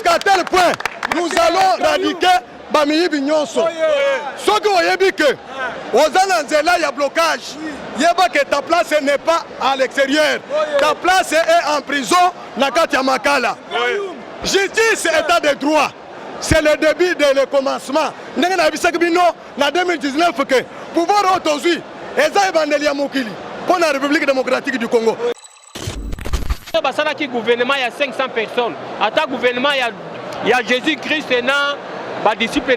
jusqu'à tel point, nous allons radiquer Bamiyi Binyonso. Ce que vous voyez que, aux Ananzela, il y a blocage. Il y a que ta place n'est pas à l'extérieur. Ta place est en prison, Nakati Makala. Justice, état de droit. C'est le début de le commencement. Nous avons vu en 2019 que pouvoir aujourd'hui, pour la République démocratique du Congo. Le gouvernement, il y a 500 personnes. À ta gouvernement, il y a Jésus-Christ et les disciples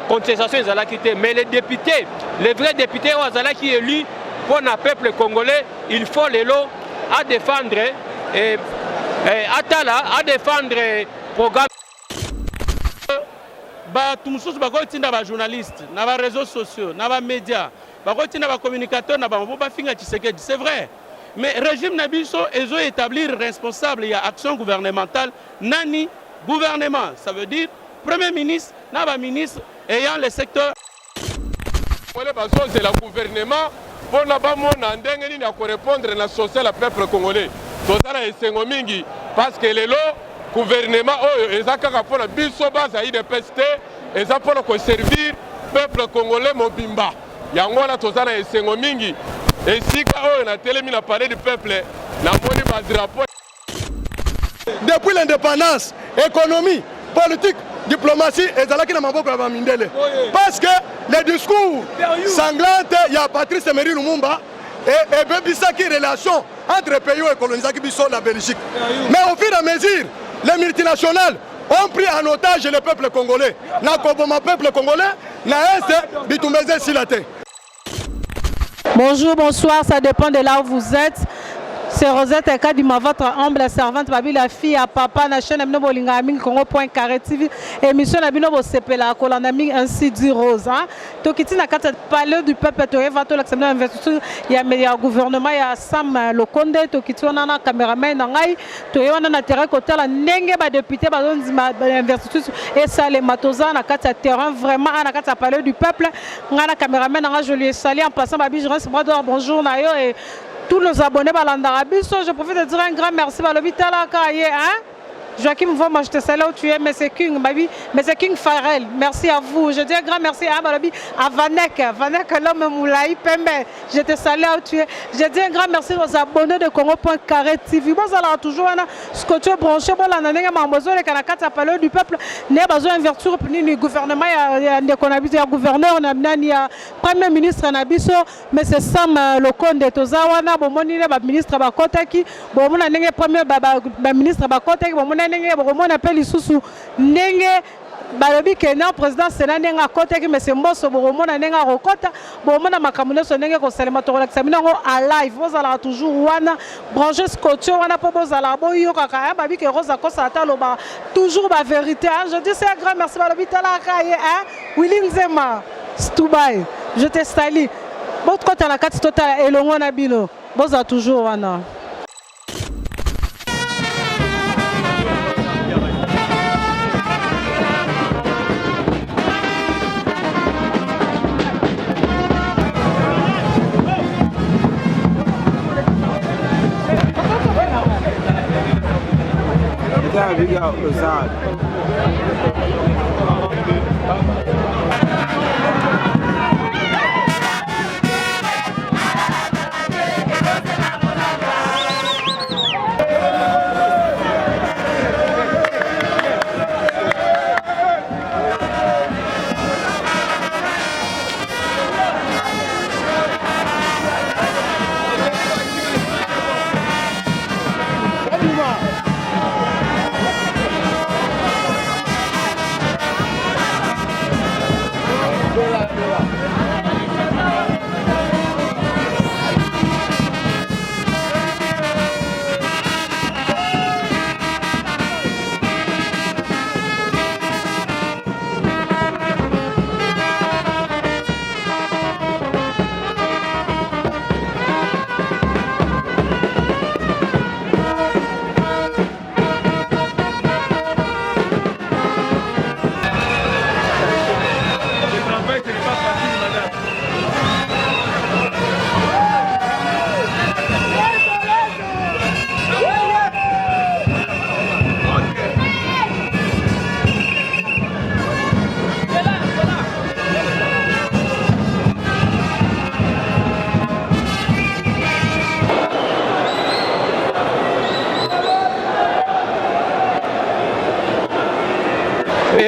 contestation des mais les députés, les vrais députés qui sont élus pour le peuple congolais, il faut les lots à défendre à défendre le programme. Tout le monde est journaliste, les réseaux sociaux, les médias, les communicateurs, c'est vrai. Mais le régime Nabiso est établi responsable, il y a action gouvernementale, nani gouvernement, ça veut dire Premier ministre, ministre ayant le secteur. C'est le gouvernement pour répondre à la social peuple congolais. Parce que le gouvernement est pour la IDPST et pour servir le peuple congolais mobimba. Il y a un mingi. Et si on a télé l'appareil du peuple, depuis l'indépendance, économie, politique, diplomatie, et parce que les discours sanglants, il y a Patrice Emery Lumumba et Bebisaki relation entre pays et colonisation qui sont la Belgique. Mais au fur et à mesure, les multinationales ont pris en otage le peuple congolais. Le peuple congolais n'a est bitumezé silate. Bonjour, bonsoir, ça dépend de là où vous êtes. C'est Rosette Kadima, votre humble servante, la fille à papa, la chaîne de Congo.carré TV, émission de Bino Sepela, Kolanami, ainsi dit Rose. Tokiti n'a qu'à parler du peuple, tu vas tout l'examen d'investiture. Il y a le gouvernement, il y a Sam Lokonde, Tokiti, on a un caméraman, tu as un intérêt côté la Nenge, député, d'investiture, et ça, les Matosa, on a qu'à terrain, vraiment, on a qu'à parler du peuple. On a un caméraman, je lui ai salué en passant, je reste bonjour, Nayo, et tous nos abonnés Balandarabiso, je profite de dire un grand merci à l'hôpital Joachim Voma, je te salue où tu es, M. King, M. King Farrell, merci à vous. Je dis un grand merci à Vanek, l'homme Moulaï Pembe, je te salue où tu es. Je dis un grand merci aux abonnés de Congo.carré TV. Bon, ça a toujours ce que tu es branché, bon, la nana m'a besoin de Kanakata à parler du peuple, n'est pas besoin d'invertir le gouvernement, il y a un gouverneur, il y a Premier ministre Nabiso, mais c'est Sam Lokonde de Tozawana, bon, il y a un ministre Bakotaki, bon, il y a un premier ministre Bakotaki, bon, on appelle Isusu Nenge balobi que non président Sénat nenga côté mais c'est mboso bomo na nenga rokota bomo na makamune so nenge ko salema to relaxamina ngo à live vous allez toujours wana brancher scotch wana po bozala boyo kaka babi que rosa ko sa taloba toujours la vérité je dis c'est un grand merci balobi tala kaye Willy Nzema Stubai je te salue votre côté la carte totale elongo na bino boza toujours wana. We got outside.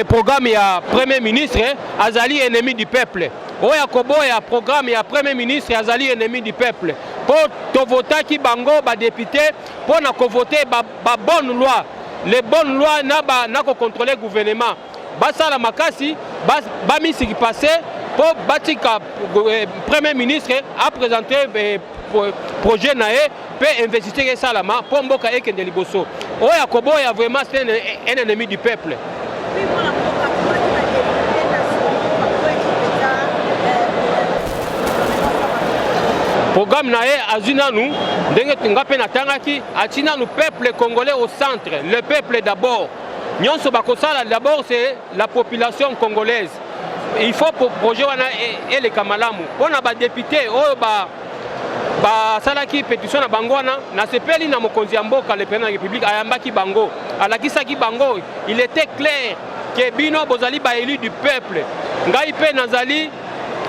programme ya Premier ministre azali ennemi du peuple. Oya koboya programme ya Premier ministre azali ennemi du peuple. Pour to voter ki bango ba député pour na ko voter ba bonne loi. Les bonnes lois na ko contrôler gouvernement. Basala makasi ba misi qui passé pour batika Premier ministre a présenté projet nae peut investir salama pour mboka ekende liboso. Oya koboya vraiment c'est un ennemi du peuple. Programme nae azina nous ndenge ngape na tangaki atina nous peuple congolais au centre, le peuple d'abord. Nyonso bakosala d'abord c'est la population congolaise. Il faut pour projet wana et les kamalamu. Pona ba député oyo ba salaki pétition na bango wana na sepeli na mokonzi ya mboka le président de la République ayambaki bango. Alakisaki bango, il était clair que bino bozali ba élu du peuple. Ngai pe nazali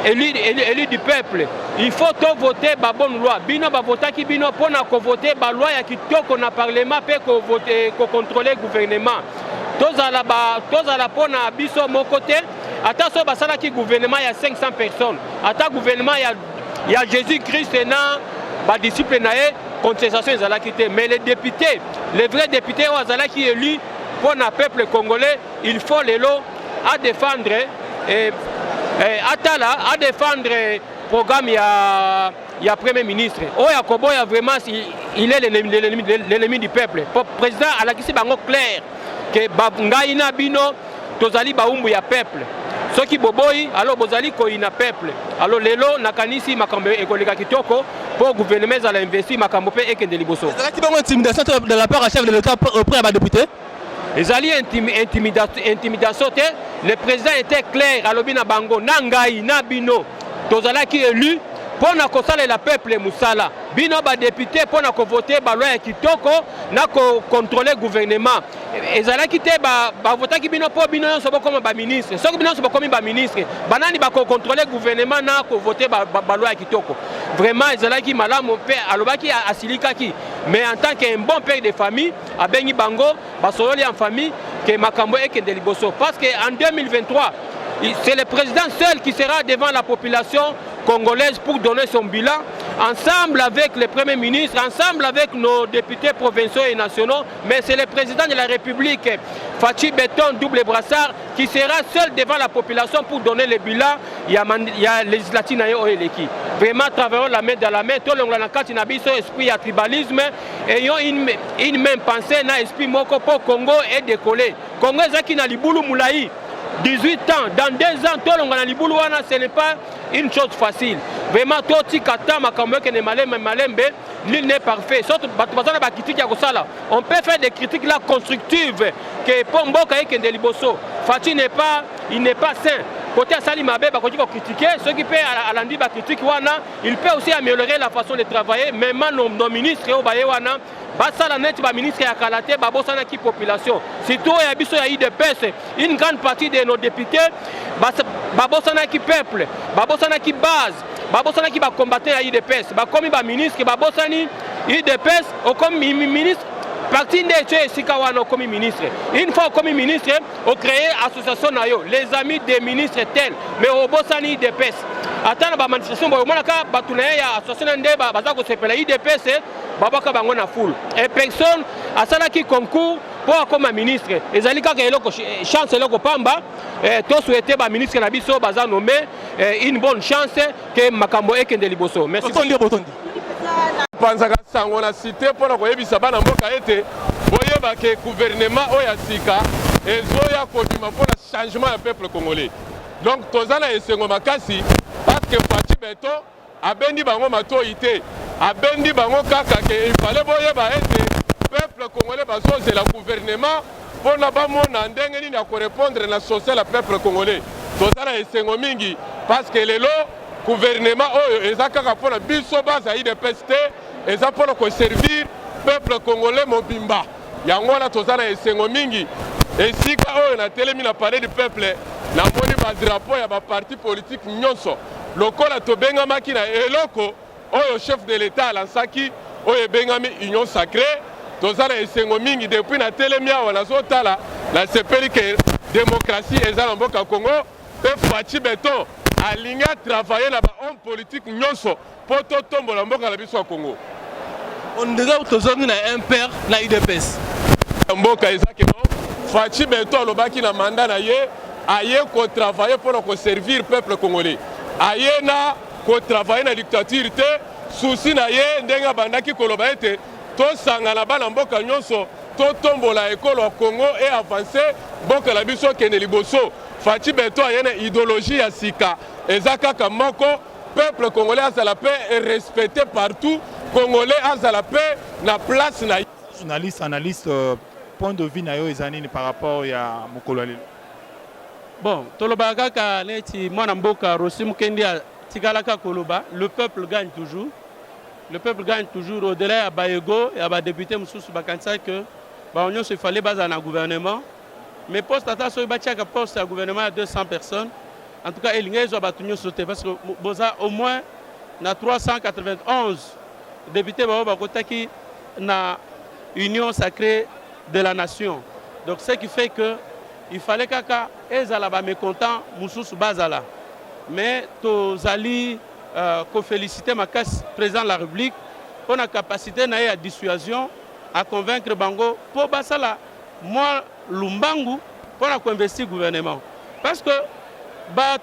élu du peuple. Il faut tout voter ba bonne loi. Bino ba votaki bino pona ko voter ba loi ya kitoko na parlement pe ko voter ko contrôler gouvernement. Tozala pona biso mon côté. Attention basala ki gouvernement il y a 500 personnes. Ata gouvernement il y a Jésus-Christ et na ba disciple nae contestation ezala kité mais les députés, les vrais députés ozala qui élu pour le peuple congolais, il faut les lots à défendre Atala à défendre programme il y a Premier ministre. Oya Koboya vraiment il est l'ennemi du peuple. Le président a la kisi bango clair que ngaina bino tozali baumbu ya peuple. Ceux qui boboy alors bozali ko ina peuple. Alors lelo nakanisi makambo ekoleka kitoko pour gouvernement za investi makambo pe ekende liboso. Ezali bango intimidation de la part à chef de l'État auprès à député. Ezali intimidation te. Le président était clair à l'obina bango nangai na bino tozala qui élu pour na kosala la peuple musala bino ba député pour na ko voter ba loi kitoko na ko contrôler gouvernement ezala kité ba voter ki bino po bino so comme ba ministre so bino so comme ba ministre banani ba ko contrôler gouvernement na ko voter ba loi kitoko vraiment ezala ki malamu pe alobaki asilika ki mais en tant qu'un bon père de famille a bengi bango ba sololi en famille que makambo ekende liboso parce que en 2023 c'est le président seul qui sera devant la population congolaise pour donner son bilan, ensemble avec le Premier ministre, ensemble avec nos députés provinciaux et nationaux, mais c'est le président de la République, Fachi Béton, double brassard, qui sera seul devant la population pour donner le bilan. Il y a législatif et l'équipe. Vraiment, travaillons la main dans la main, tout le monde a un esprit à tribalisme, ayant une même pensée, un esprit moko pour Congo et décoller. Congo est qui n'a l'Iboulou Moulaï. 18 ans, dans 2 ans, tout le monde a l'Iboulou, ce n'est pas une chose facile. Vraiment, tout ce qui nul n'est parfait. On peut faire des critiques là constructives que Pomboka et Kendeliboso. Fati n'est pas sain. Côté Sali Mabé, il faut critiquer. Ceux qui peuvent à l'andi critique, il peut aussi améliorer la façon de travailler. Même nos ministres, Basala net ba ministre ya Kalate babosana ki population surtout ya biso ya IDPS une grande partie de nos députés babosana ki peuple babosana ki base babosana ki ba combattant ya IDPS ba komi ba ministre babosani IDPS au comme ministre parti de Sikawana comme ministre une fois comme ministre au créer association nayo les amis des ministres tels mais au bosani IDPS atana ba manifestation ba monaka batuna ya association ndeba bazako sepela IDPS babaka bango na foule et personne a ça qui concourt pour comme ministre ezali kaka eloko chance eloko pamba to souhaiter ba ministre na biso baza nommé une bonne chance que makambo ekende liboso merci botondi panzaka sango na cité pour ko yebisa bana mboka ete boyeba ke gouvernement oya sika ezoya kodima pour le changement du peuple congolais donc tozana esengo makasi parce que Fachi Béton abendi bango matoité abendi bango kaka ke il fallait boyeba ete peuple congolais baso c'est le gouvernement pour na ba mona ndenge nini ya ko répondre na social le peuple congolais tozana esengo mingi parce que lelo gouvernement oyo ezakaka pour biso basa IDPS eza pour ko servir peuple congolais mobimba yango na tozana esengo mingi esika oyo na telemi na parler du peuple na moni ba drapeau ya ba parti politique nyonso lokola to bengamaki na eloko oyo chef de l'État lansaki oyo bengami union sacrée tozala esengo mingi depuis na telemi awa nazotala na sepeli ke démocratie eza na mboka Congo pe Faci Beton alingi travailler na ba homme politique nyonso po totombola mboka na biso ya Congo. On dirait que tozongi na MPR na UDPS. Mboka ezaki non Faci Beton alobaki na mandat na ye aye ko travailler pour servir peuple congolais. Aye na ko travailler na dictature te souci na ye ndenga bandaki koloba ete to sangana bana mboka nyonso to tombola ekolo Congo et avancer mboka la biso kene liboso. Faci Beton aye na idéologie ya sika ezaka kamoko peuple congolais azala paix et respecté partout congolais azala paix na place na journaliste analyste point de vue na yo ezanini par rapport ya mokolo lelo. Bon, tolobaka ka neti mwana mboka Rossi Mukendi tikalaka koloba, le peuple gagne toujours. Le peuple gagne toujours au-delà ya Bayego et ya député mususu bakanisa que ba union se fallait baser dans gouvernement. Mais poste ata so batiaka poste à gouvernement à 200 personnes. En tout cas, il y a des sauté parce que boza au moins na 391 députés qui na union sacrée de la nation. Donc ce qui fait que il fallait kaka ezala mécontent mususu bazala. Mais tous ali ko féliciter makas président de la République pour la capacité na ya dissuasion à convaincre bango pour basala moi lumbangu pour la investir gouvernement. Parce que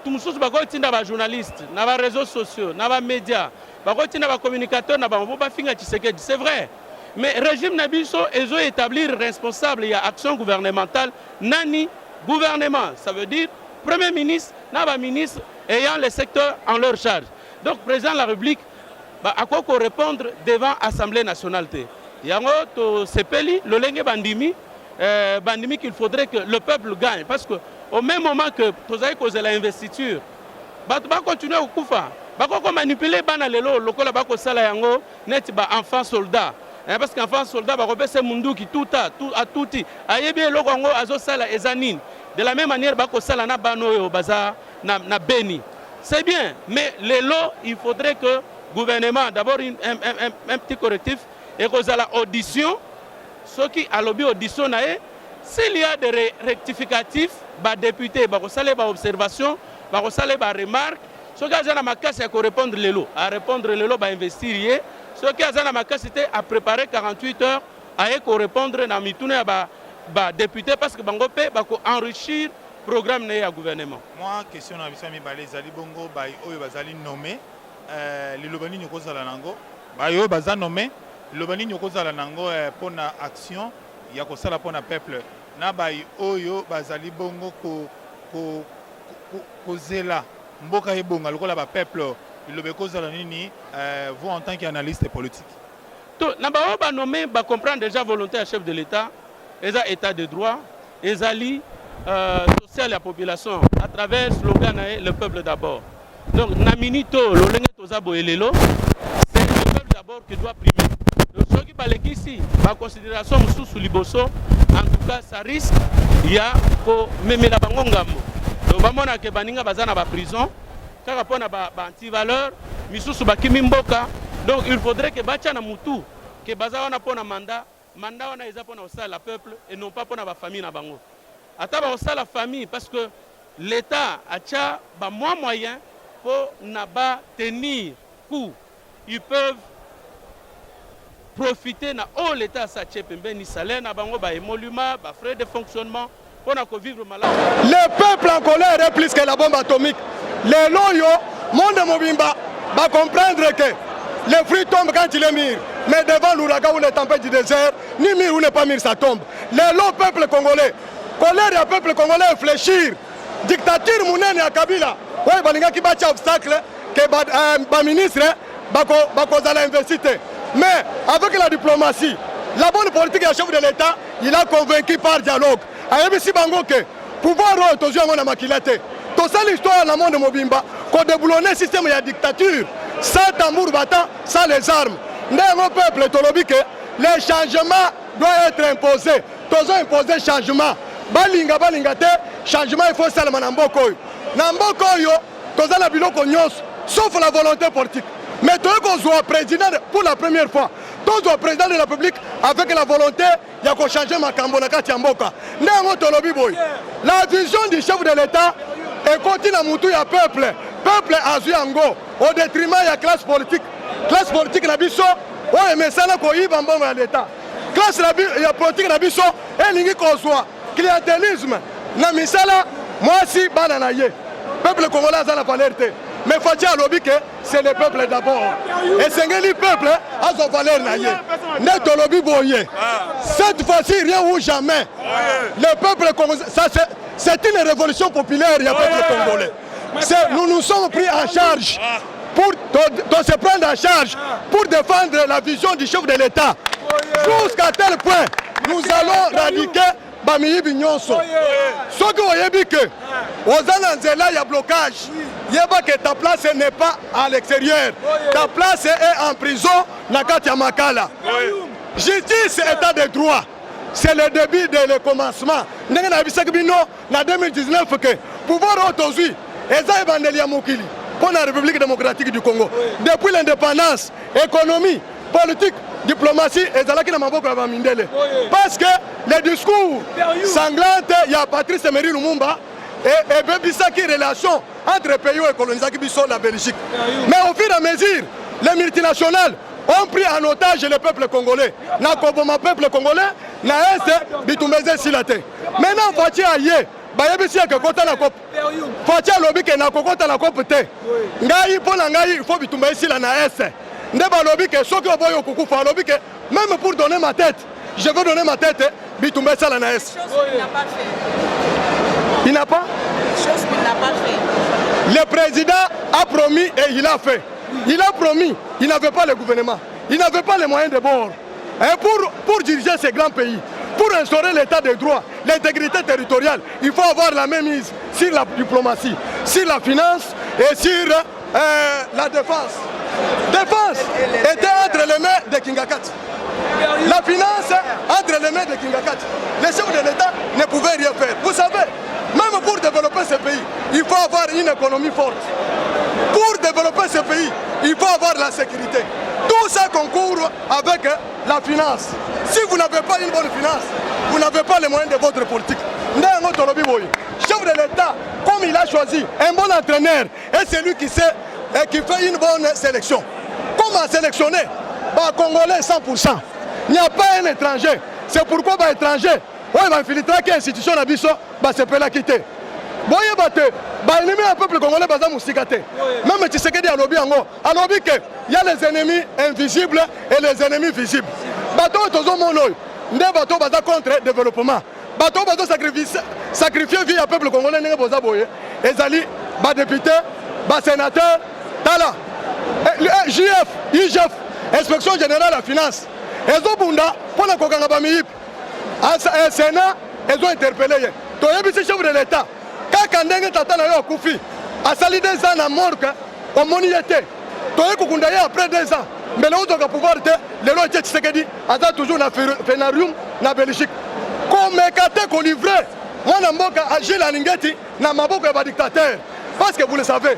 tout le monde est un journaliste, des réseaux sociaux, des médias, des communicateurs, c'est vrai. Mais le régime Nabiso est établir responsable et action gouvernementale. Nani gouvernement, ça veut dire Premier ministre, Naba ministre ayant les secteurs en leur charge. Donc, président de la République, à quoi répondre devant l'Assemblée nationale. Yango to sepeli, le lenge bandimi, bandimi qu'il faudrait que le peuple gagne. Parce que au même moment que vous avez causé l'investiture, vous allez continuer à koufa. Vous allez manipuler les enfants soldats. Parce qu'enfants soldats, vous allez mundu qui tout a, tout dit. De la même manière, vous allez bano bazar na beni. C'est bien, mais les lots, il faudrait que le gouvernement, d'abord un petit correctif, et que vous allez audition, ceux qui ont lobby audition, s'il y a des rectificatifs, les députés vont faire des observations, vont faire des remarques. Ceux qui ont ma casse à répondre les lots, vont investir. Ceux qui ont ma casse à préparer 48 heures à répondre à les députés parce que bango pe bako enrichir programme né à gouvernement. Moi question na bisami balé zali bongo bay oyo bazali nommé les lobani nyoko zala nango bay oyo bazali nommé lobani nyoko zala nango pour na action ya ko sala pour na peuple na bay oyo bazali bongo ko zela mboka ebonga lokola ba peuple lobeko zala nini vous en tant qu'analyste politique. To na ba nommé ba comprendre déjà volonté à chef de l'État. Les états de droit, les alliés social la population à travers le slogan le peuple d'abord. Donc, Naminito, c'est le peuple d'abord qui doit primer. Donc, ceux qui parlent ici, par considération sous Liboso, en tout cas, ça risque, il y a pour même la bangongamo. Donc, on a que Baninga Bazana ba prison, car on a anti-valeur, Misusu Bakimimboka. Donc, il faudrait que Bachana Moutou, que Bazana pour un mandat. Mandat on a déjà pour la peuple et non pas pour la famille na bango. Ata ba la famille parce que l'État a tcha ba moins moyen pour na ba tenir coup. Ils peuvent profiter na l'État sa tchepembe ni salaire na bango ba émolument, ba frais de fonctionnement pour na vivre malade. Le peuple en colère est plus que la bombe atomique. Les loyaux, monde mobimba va comprendre que les fruits tombent quand il est mûr. Mais devant l'ouragan ou les tempêtes du désert, ni mûr ou n'est pas mûr, ça tombe. Les lots peuple congolais, colère du peuple congolais réfléchir. Dictature mounene à Kabila. Oui, balinga qui bat obstacle que le ministre va investir. Mais avec la diplomatie, la bonne politique du chef de l'État, il a convaincu par dialogue. Ayebisi bango que pouvoir tozo ngona makilate. To ça l'histoire la monde mobimba ko déboulonner système de dictature sans tambour battant, sans les armes. Notre peuple tolobi que les changements doivent être imposés. Tozo imposer changement. Balinga te changement il faut salama na mboko yo. Na mboko yo toza na biloko nyonso sauf la volonté politique. Mais toi qu'on soit président pour la première fois, tous le président de la République avec la volonté de changer Makambo na kati ya mboka. Ndengo tolobi boy. La vision du chef de l'État est continue à moutou ya peuple. Peuple azui yango au détriment de la classe politique. Classe politique na biso oye mesala ko yiba mbongo ya l'État. Classe ya politique na biso elingi kozwa clientélisme na misala mwasi bana na ye. Peuple congolais a la valeur. Mais Fatia a lobby que c'est le peuple d'abord. Et c'est le peuple a sa valeur. Net lobby boye. Cette fois-ci, rien ou jamais. Le peuple congolais, c'est une révolution populaire, il y a peuple congolais. Nous nous sommes pris en charge pour se prendre en charge pour défendre la vision du chef de l'État. Jusqu'à tel point, nous allons radiquer Bamiyi Binyonso. Ce que vous avez dit que aux Ananzela, il y a blocage. Il y a que ta place n'est pas à l'extérieur. Ta place est en prison, Nakatia Makala. Justice, état de droit. C'est le début de le commencement. Nous avons vu en 2019 que pouvoir aujourd'hui, pour la République démocratique du Congo. Depuis l'indépendance, économie, politique, diplomatie, parce que les discours sanglants, il y a Patrice Emery Lumumba et Bebisaki relation entre pays et colonisateurs qui sont la Belgique. Mais au fur et à mesure, les multinationales ont pris en otage le peuple congolais. Na koboma peuple congolais, na est bitumeze silate. Maintenant, Fatia aye, bayebisi ke kota na kop. Fatia lobi ke na kokota na kop te. Ngai pona ngai il faut bitumeze sila na est. Ndeba lobi ke soki oboyo kukufa lobi ke même pour donner ma tête, je veux donner ma tête bitumeze sala na est. Il n'a pas chose qu'il n'a pas fait. Le président a promis et il a fait. Il a promis, il n'avait pas le gouvernement, il n'avait pas les moyens de bord. Et pour diriger ces grands pays, pour instaurer l'état de droit, l'intégrité territoriale, il faut avoir la même mise sur la diplomatie, sur la finance et sur la défense. Défense était entre les mains de Kingakati. La finance entre les mains de Kingakati. Les chefs de l'État ne pouvaient rien faire. Vous savez, même pour développer ce pays, il faut avoir une économie forte. Pour développer ce pays, il faut avoir la sécurité. Tout ça concourt avec la finance. Si vous n'avez pas une bonne finance, vous n'avez pas les moyens de votre politique. Chef de l'État, comme il a choisi un bon entraîneur, et c'est lui qui sait et qui fait une bonne sélection. Comment sélectionner Congolais 100%. Il n'y a pas un étranger. C'est pourquoi les étrangers, il va infiltrer quelle institution à Bisso, c'est peut la quitter. Voyez, le peuple congolais même Tshisekedi a lobby en haut. A lobby il y a les ennemis invisibles et les ennemis visibles. Bateau est aux hommes, des bateaux contre le développement. Bateau sacrifier vie à peuple congolais, et Zali, député, sénateur, Tala, JF, IGF, Inspection générale de la finance. Et Zobunda, pour la Kokanga Bamiyip, à Sénat, ils ont interpellé. Les chefs de l'État. Quand Kandenge Tatana yo Koufi a sali 2 ans à morgue, au moniété. Toye Kukundaye après 2 ans. Mais là où on va pouvoir te, les lois de Tshisekedi, a toujours na Fénarium, na Belgique. Comme Kate qu'on livrait, moi Namboka a Gilles Alingeti, na Maboka ba dictateur. Parce que vous le savez,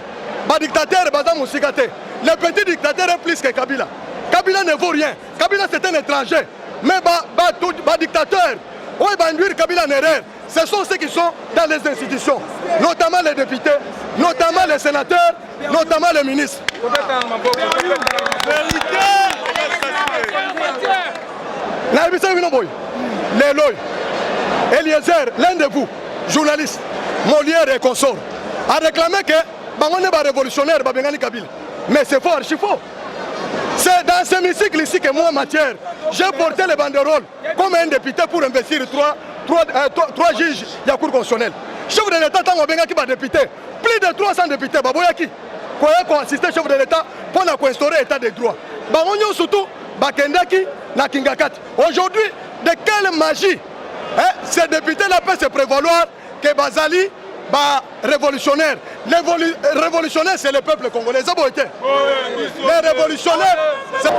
ba dictateur Bazam Mousigate. Le petit dictateur est plus que Kabila. Kabila ne vaut rien. Kabila c'est un étranger. Mais ba dictateur, où va induire Kabila en erreur. Ce sont ceux qui sont dans les institutions, notamment les députés, notamment les sénateurs, notamment les ministres. Les lois, Eliezer, l'un de vous, journaliste, Molière et consort, a réclamé que Bangon n'est pas révolutionnaire, Kabila. Mais c'est faux, archi faux. C'est dans ce hémicycle ici que moi, en matière, j'ai porté les banderoles comme un député pour investir 3 juges de la Cour constitutionnelle. Chef de l'État, tant que va député, plus de 300 députés, Baboyaki, qui ont assisté chef de l'État pour instaurer l'état de droit. Bangonyo surtout, Bakendaki, Nakingakati. Aujourd'hui, de quelle magie ces députés-là peuvent se prévaloir que Bazali, révolutionnaire. Les révolutionnaires, c'est le peuple congolais. Les révolutionnaires, c'est...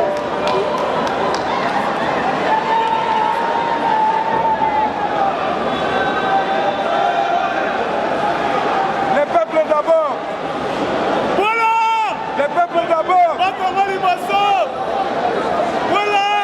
D'abord. Voilà. Le peuple d'abord. Voilà.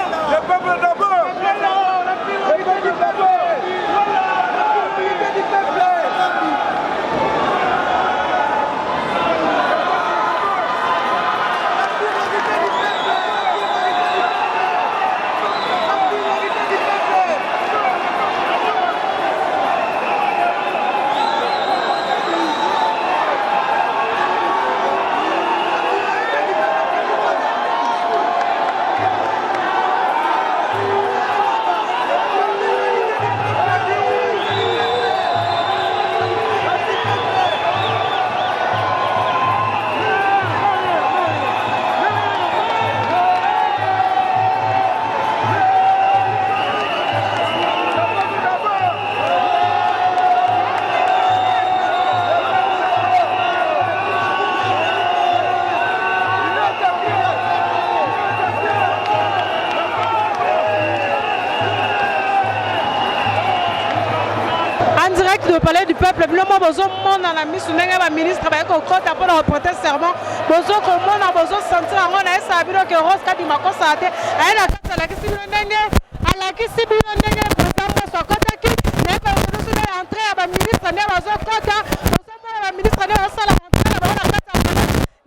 en direct de Palais du Peuple. Le moment bozo monde dans la mission n'enga ministre ba ko kota pour reporter serment. Bozo ko mona bozo sentir ngo na esa bino ke Rose kadi makosa ate. Aina kata la kisi bino ndenge. Ala kisi bino ndenge président so kota ki. Ne ko bozo na entrer ba ministre ne bozo kota. Bozo mona ba ministre ne osala entrer ba na kata.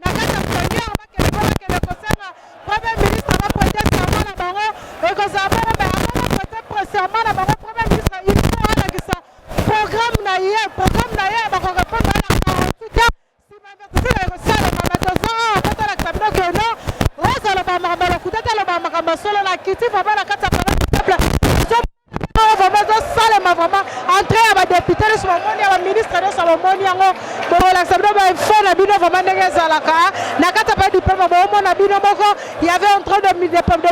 Na kata première ba ke le kosenga. Premier ministre ba prêter serment na bango. Et ko za ba prêter serment na bango premier ministre il faut ala kisa. Programme na ye ba ko répondre à la 48 heures. Si ma vertu la sala ba matoza kata la kabino ke no. Rosa la ba makamba kutata la ba makamba solo la kiti fa ba la kata pala peuple. Vraiment entrer à ma député de ce moment ya ministre de ce moment yango bo la sabdo ba fo na bino vraiment ndenge zalaka na kata pa du peuple bo na bino moko il y avait en train de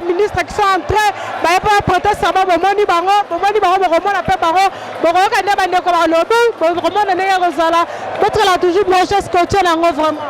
ministres qui sont entrés ba pas prêter serment bo moni bango bo na pe bango bo ko ka ndeba ndeko ba lobi bo vraiment ndenge kozala votre la toujours blanche scotché nango vraiment.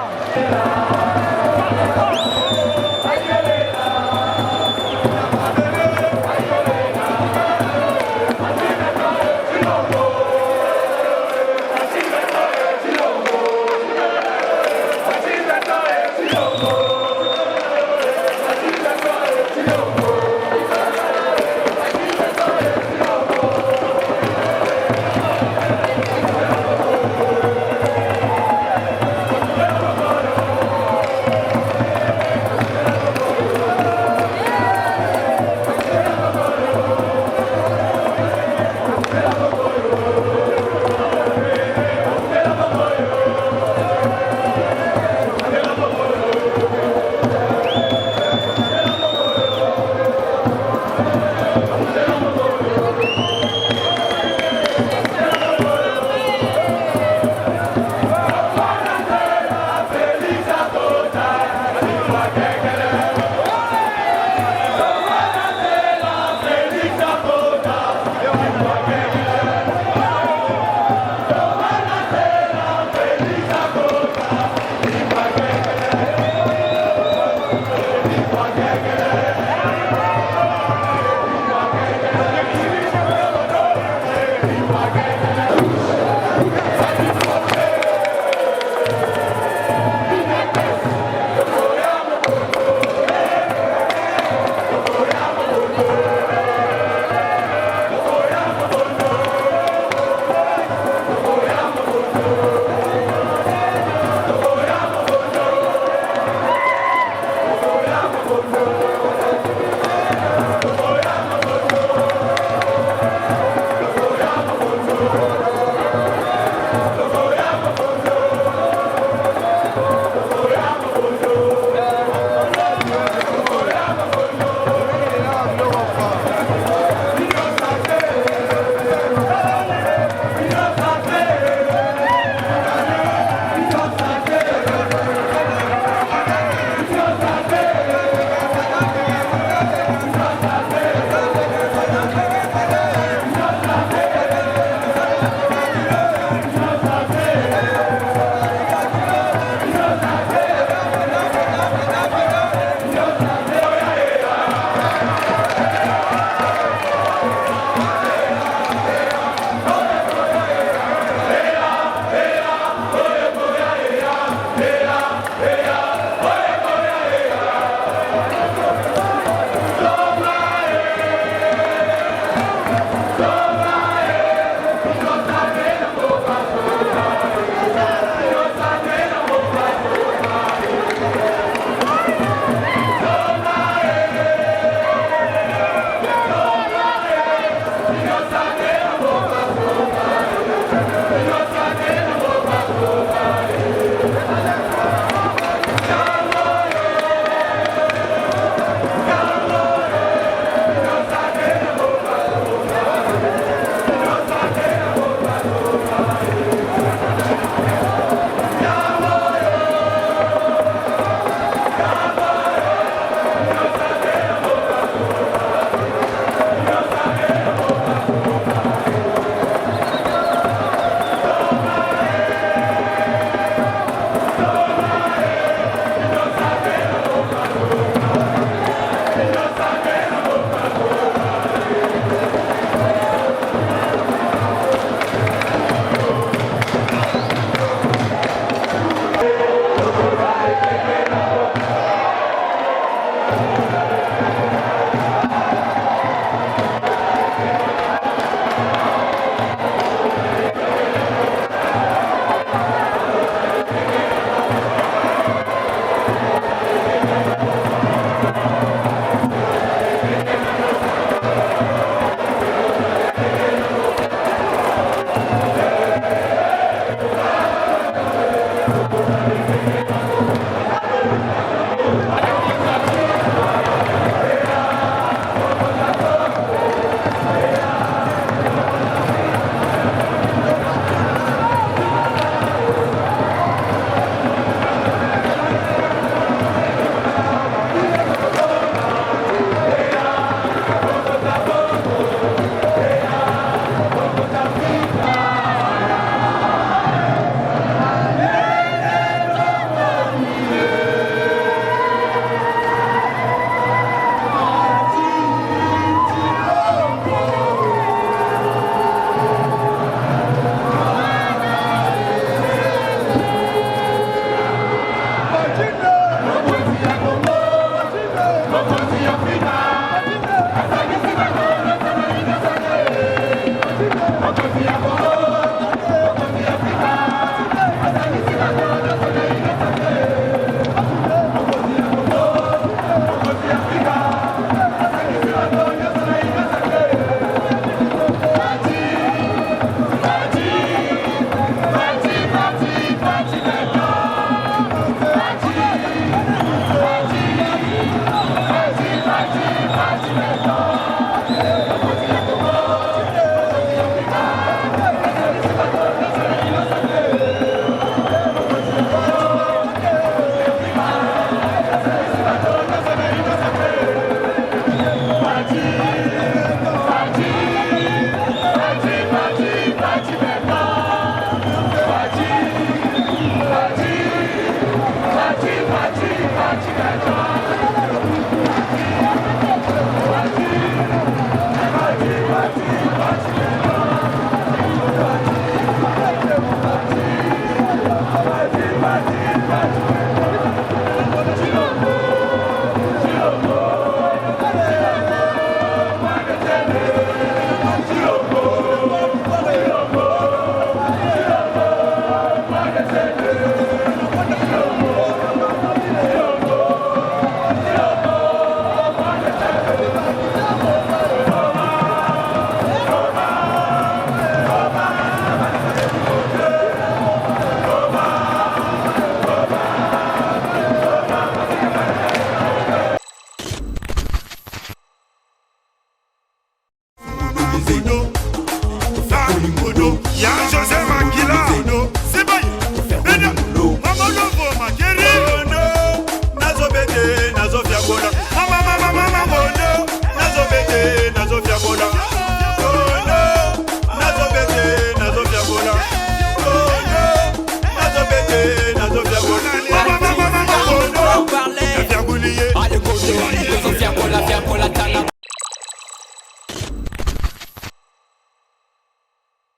Molingodo, ya José